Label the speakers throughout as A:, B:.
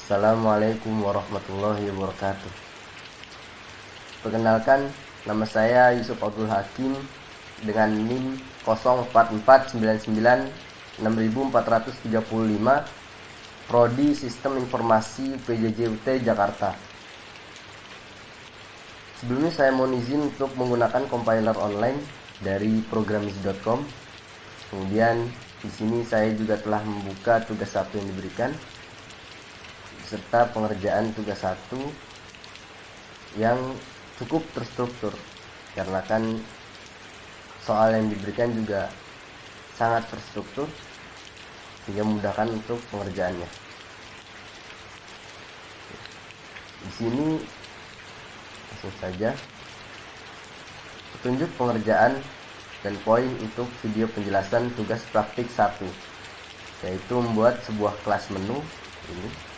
A: Assalamualaikum warahmatullahi wabarakatuh. Perkenalkan, nama saya Yusuf Abdul Hakim dengan NIM 0449964435, Prodi Sistem Informasi PJJ UT Jakarta. Sebelumnya saya mohon izin untuk menggunakan compiler online dari programmis.com. Kemudian di sini saya juga telah membuka tugas 1 yang diberikan serta pengerjaan tugas 1 yang cukup terstruktur, karena kan soal yang diberikan juga sangat terstruktur sehingga memudahkan untuk pengerjaannya. Di sini langsung saja petunjuk pengerjaan dan poin untuk video penjelasan tugas praktik 1, yaitu membuat sebuah kelas menu. Ini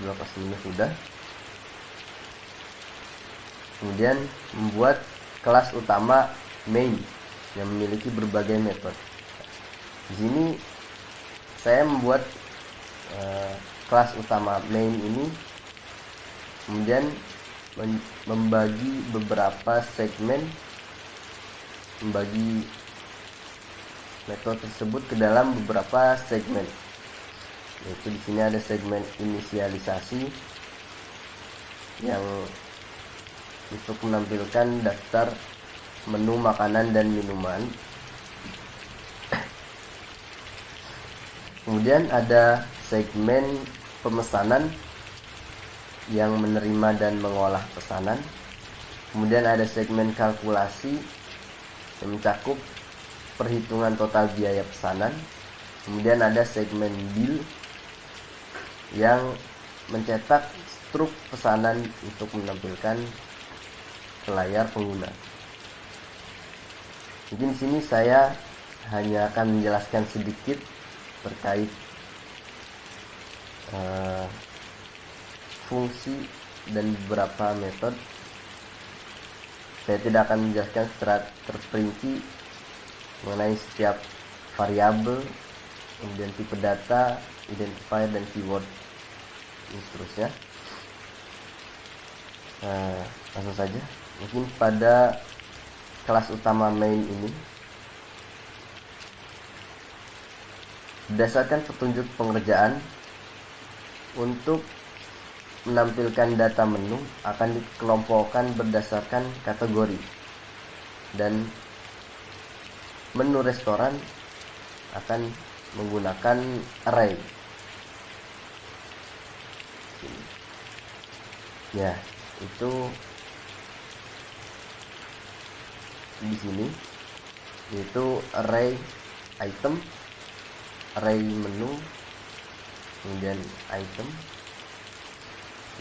A: kelas menu sudah. Kemudian membuat kelas utama main yang memiliki berbagai metode. Di sini saya membuat kelas utama main ini, kemudian membagi beberapa segmen, membagi metode tersebut ke dalam beberapa segmen. Yaitu di sini ada segmen inisialisasi yang untuk menampilkan daftar menu makanan dan minuman. Kemudian ada segmen pemesanan yang menerima dan mengolah pesanan. Kemudian ada segmen kalkulasi yang mencakup perhitungan total biaya pesanan. Kemudian ada segmen bill yang mencetak struk pesanan untuk menampilkan ke layar pengguna. Mungkin di sini saya hanya akan menjelaskan sedikit terkait fungsi dan beberapa metode. Saya tidak akan menjelaskan secara terperinci mengenai setiap variabel, kemudian tipe data, identifier, dan keyword, dan seterusnya. Langsung saja, mungkin pada kelas utama main ini, berdasarkan petunjuk pengerjaan, untuk menampilkan data menu akan dikelompokkan berdasarkan kategori, dan menu restoran akan menggunakan array. Ya, itu di sini, yaitu array item, array menu, kemudian item,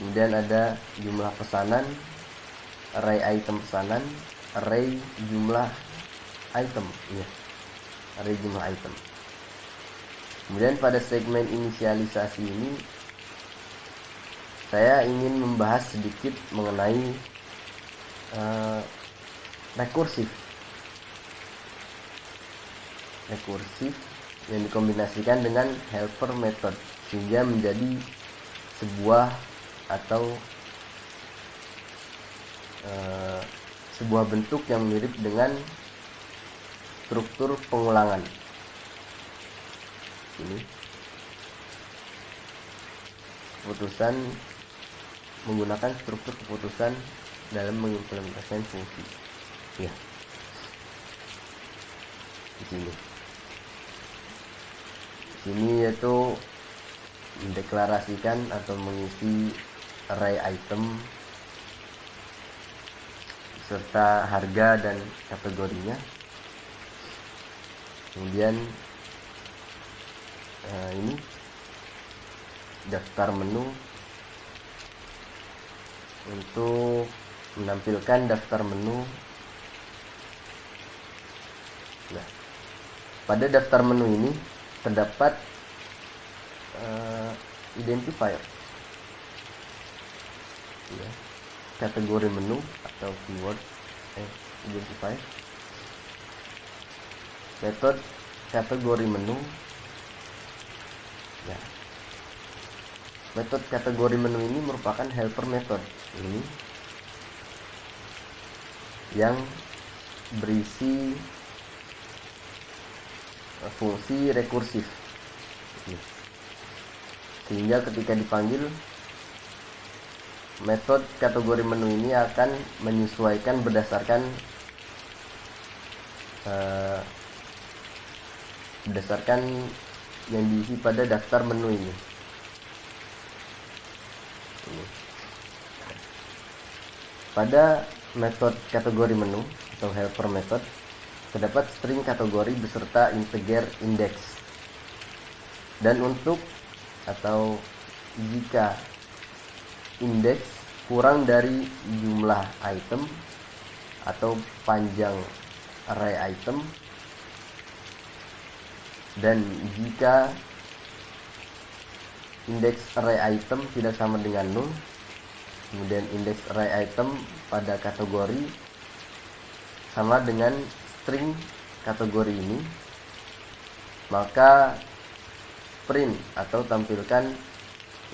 A: kemudian ada jumlah pesanan, array item pesanan, array jumlah item, ya, array jumlah item. Kemudian pada segmen inisialisasi ini saya ingin membahas sedikit mengenai rekursif yang dikombinasikan dengan helper method sehingga menjadi sebuah atau sebuah bentuk yang mirip dengan struktur pengulangan. Ini keputusan menggunakan struktur keputusan dalam mengimplementasikan fungsi. Ya, di sini yaitu mendeklarasikan atau mengisi array item serta harga dan kategorinya. Kemudian ini daftar menu untuk menampilkan daftar menu. Nah, pada daftar menu ini terdapat identifier, ya, kategori menu atau keyword identifier, metode kategori menu. Ya, Metode kategori menu ini merupakan helper method ini yang berisi fungsi rekursif, sehingga ketika dipanggil, metode kategori menu ini akan menyesuaikan berdasarkan yang diisi pada daftar menu ini. Pada metode kategori menu atau helper method terdapat string kategori beserta integer index, dan untuk atau jika indeks kurang dari jumlah item atau panjang array item, dan jika indeks array item tidak sama dengan 0, kemudian indeks array item pada kategori sama dengan string kategori ini, maka print atau tampilkan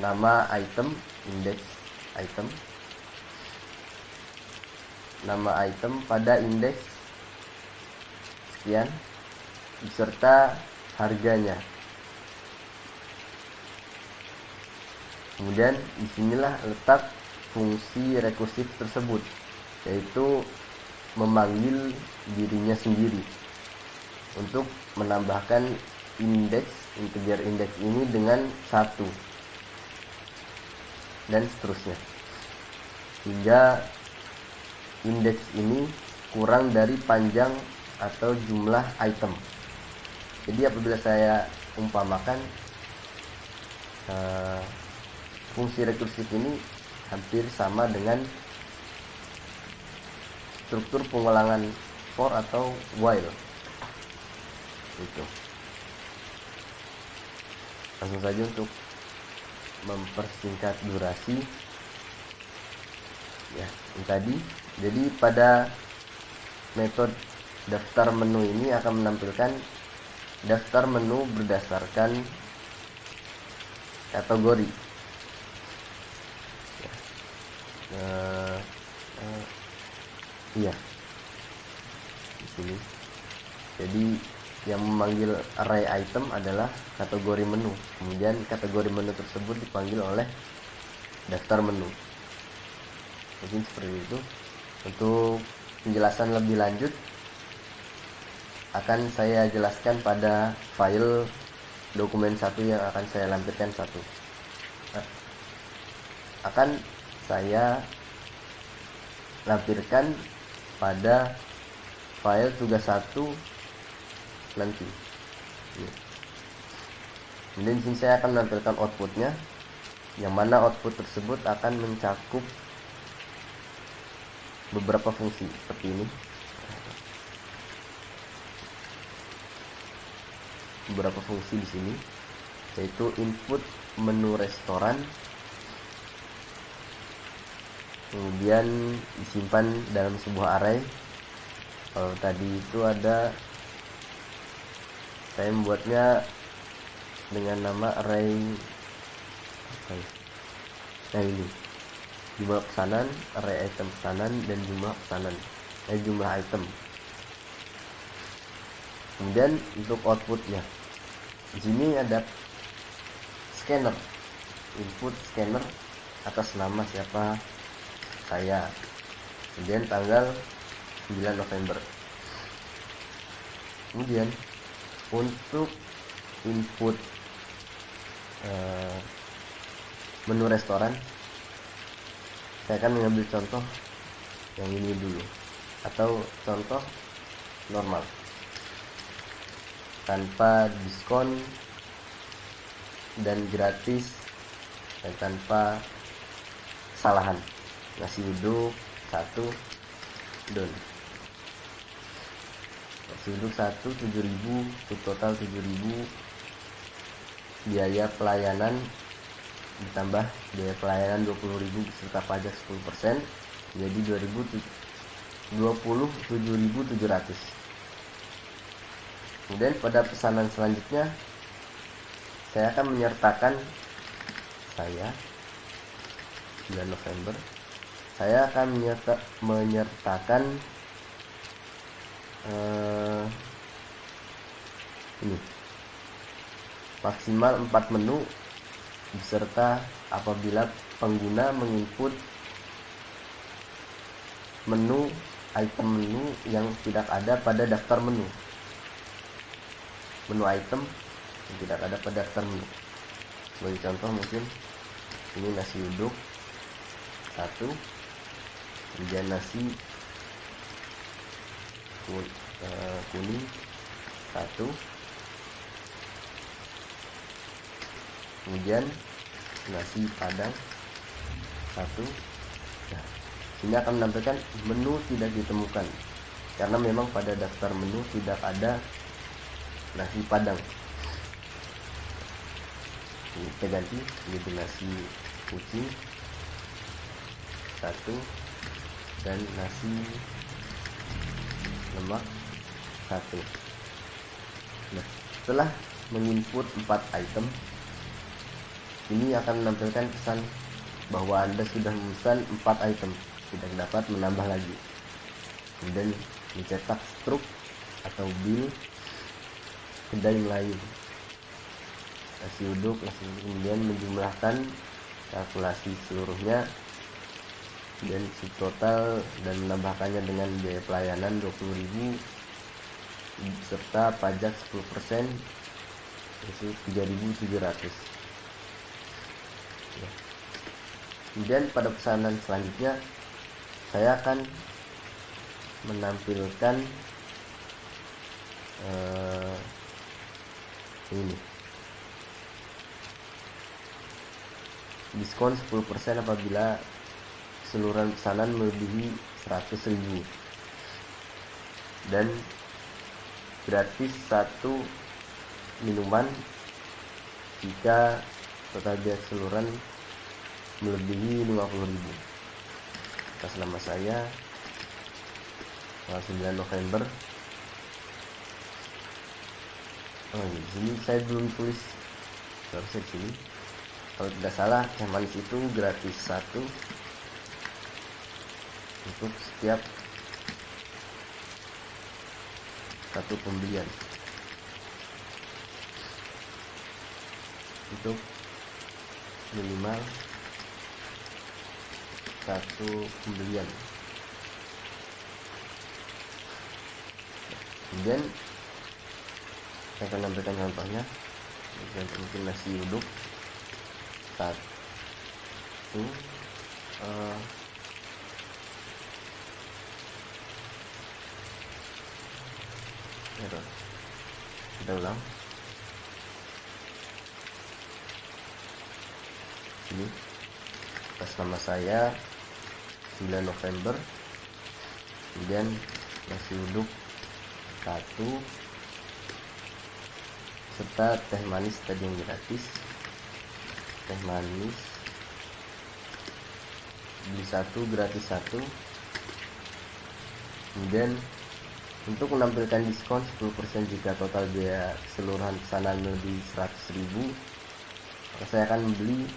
A: nama item, indeks item, nama item pada indeks sekian beserta harganya. Kemudian disinilah letak fungsi rekursif tersebut, yaitu memanggil dirinya sendiri untuk menambahkan integer indeks ini dengan 1 dan seterusnya, hingga indeks ini kurang dari panjang atau jumlah item. Jadi apabila saya umpamakan fungsi rekursif ini hampir sama dengan struktur pengulangan for atau while. Itu. Langsung saja untuk mempersingkat durasi. Ya, ini tadi. Jadi pada metode daftar menu ini akan menampilkan daftar menu berdasarkan kategori. Iya, di sini. Jadi yang memanggil array item adalah kategori menu. Kemudian kategori menu tersebut dipanggil oleh daftar menu. Mungkin seperti itu. Untuk penjelasan lebih lanjut akan saya jelaskan pada file dokumen 1 yang akan saya lampirkan satu. Akan saya lampirkan pada file tugas 1 nanti. Kemudian disini saya akan menampilkan outputnya, yang mana output tersebut akan mencakup beberapa fungsi seperti ini. Beberapa fungsi di sini, yaitu input menu restoran, kemudian disimpan dalam sebuah array. Kalau tadi itu ada, saya membuatnya dengan nama array ini, jumlah pesanan, array item pesanan, dan jumlah pesanan, jumlah item. Kemudian untuk outputnya, di sini ada scanner, input scanner atas nama siapa, saya, kemudian tanggal 9 November. Kemudian untuk input menu restoran, saya akan mengambil contoh yang ini dulu, atau contoh normal tanpa diskon dan gratis dan tanpa kesalahan. Nasi uduk 1 don, nasi uduk 1 7.000, subtotal 7.000, biaya pelayanan ditambah biaya pelayanan 20.000 beserta pajak 10%, jadi 27.700. Kemudian pada pesanan selanjutnya saya akan menyertakan saya 9 November saya akan menyertakan ini maksimal 4 menu beserta apabila pengguna menginput item menu yang tidak ada pada daftar menu item yang tidak ada pada daftar menu. Sebagai contoh mungkin ini nasi uduk 1, kemudian nasi kuning 1, kemudian nasi padang 1. Nah, ini akan menampilkan menu tidak ditemukan karena memang pada daftar menu tidak ada nasi padang. Ini kita ganti menjadi nasi kucing 1 dan nasi lemak 1. Nah, setelah menginput 4 item, ini akan menampilkan pesan bahwa Anda sudah memesan 4 item, tidak dapat menambah lagi. Kemudian mencetak struk atau bill kedai lain nasi uduk, kemudian menjumlahkan kalkulasi seluruhnya dan subtotal dan menambahkannya dengan biaya pelayanan 20.000 serta pajak 10% yaitu 3.700. Ya. Kemudian pada pesanan selanjutnya saya akan menampilkan ini diskon 10% apabila seluruh pesanan melebihi 100.000 dan gratis 1 minuman jika total biaya keseluruhan melebihi 50.000. Atas nama saya tanggal 9 November. Di sini saya belum tulis, harusnya di sini. Kalau tidak salah, teh manis itu gratis 1 untuk setiap 1 pembelian. Untuk minimal 1 pembelian. Kemudian saya akan nampilkan contohnya. Mungkin nasi uduk 1 kita ulang. Ini atas nama saya 9 November. Kemudian nasi uduk 1 serta teh manis tadi yang gratis. Teh manis beli 1 gratis 1. Kemudian untuk menampilkan diskon 10% jika total biaya keseluruhan pesanan lebih 100.000, maka saya akan membeli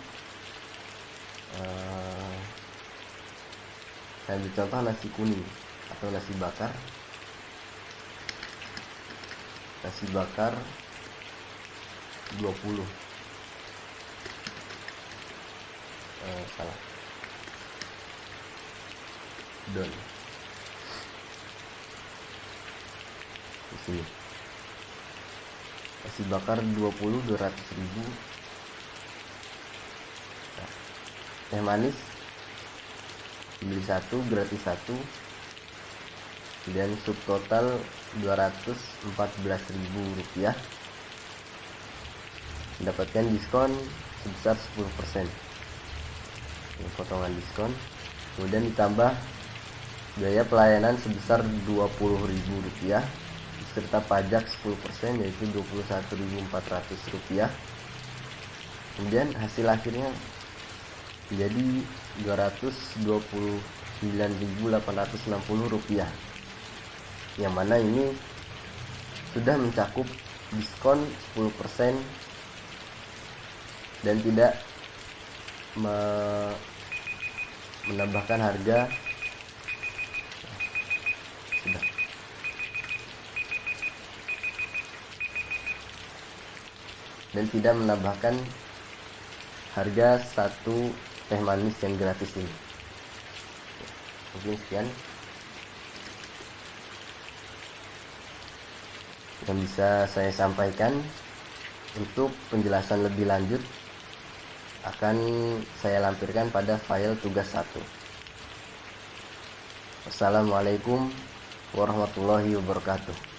A: saya ambil contoh nasi kuning atau nasi bakar. Nasi bakar 20 salah don di sini. Nasi bakar 20 200.000. Teh manis beli 1 gratis 1 dan subtotal 214.000 rupiah, mendapatkan diskon sebesar 10%. Ini potongan diskon, kemudian ditambah biaya pelayanan sebesar 20.000 rupiah serta pajak 10% yaitu 21.400 rupiah. Kemudian hasil akhirnya menjadi 229.860 rupiah, yang mana ini sudah mencakup diskon 10% dan tidak menambahkan harga. Sudah. Dan tidak menambahkan harga satu teh manis yang gratis ini. Mungkin sekian yang bisa saya sampaikan. Untuk penjelasan lebih lanjut akan saya lampirkan pada file tugas 1. Wassalamualaikum warahmatullahi wabarakatuh.